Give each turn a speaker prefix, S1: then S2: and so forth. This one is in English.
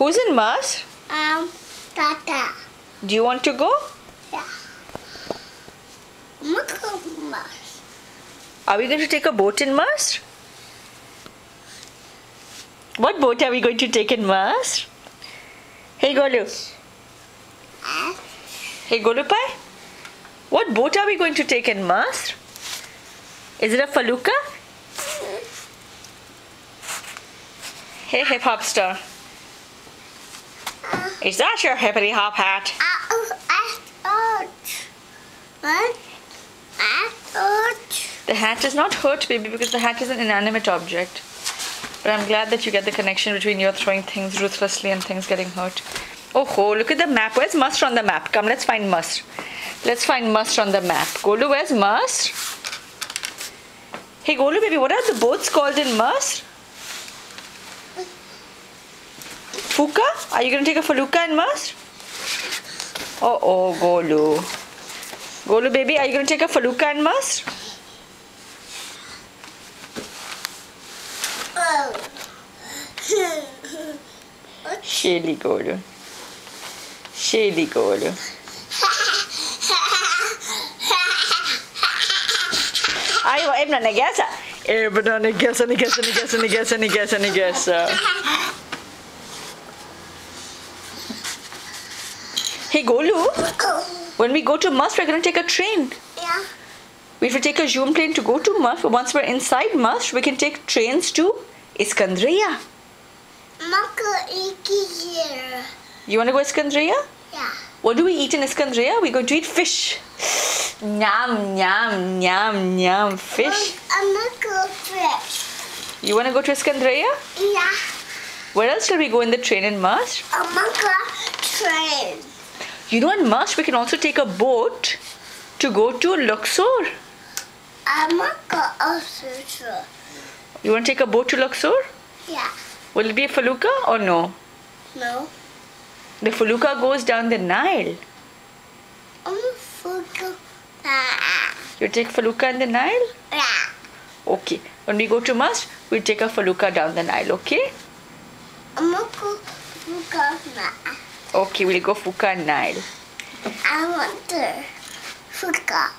S1: Who's in Masr?
S2: Tata.
S1: Do you want to go?
S2: Yeah. Masr.
S1: Are we going to take a boat in Masr? What boat are we going to take in Masr? Hey Golu. Hey Golu Pai. What boat are we going to take in Masr? Is it a faluka? Hey hip hop star. Is that your hippity hop hat?
S2: What?
S1: The hat is not hurt, baby, because the hat is an inanimate object. But I'm glad that you get the connection between your throwing things ruthlessly and things getting hurt. Oh ho, look at the map. Where's Masr on the map? Come, let's find Masr. Let's find Masr on the map. Golu, where's Masr? Hey Golu, baby, what are the boats called in Masr? Fuka? Are you going to take a faluka in Masr? Oh, Golu. Golu, baby, are you going to take a faluka in Masr? Shady Golu. Shady Golu. Ay, wag na nagasa. Na nagasa. Hey Golu, when we go to Masr, we're going to take a train.
S2: Yeah.
S1: We have to take a Zoom plane to go to Masr. Once we're inside Masr, we can take trains to Iskandariya. You want to go Iskandariya?
S2: Yeah.
S1: What do we eat in Iskandariya? We're going to eat fish. Nyam, nyam, nyam, nyam, fish.
S2: I'm not going fish.
S1: You want to go to Iskandariya?
S2: Yeah.
S1: Where else shall we go in the train in Masr?
S2: I'm not going train.
S1: You know, in Masr, we can also take a boat to go to Luxor.
S2: I'm not going to.
S1: You want to take a boat to Luxor?
S2: Yeah.
S1: Will it be a faluka or no?
S2: No.
S1: The faluka goes down the Nile.
S2: I'm a faluka.
S1: You take faluka in the Nile?
S2: Yeah.
S1: Okay. When we go to Masr, we'll take a faluka down the Nile, okay?
S2: I'm not going faluka.
S1: Okay, we'll go Fuka Nile.
S2: I want the faluka.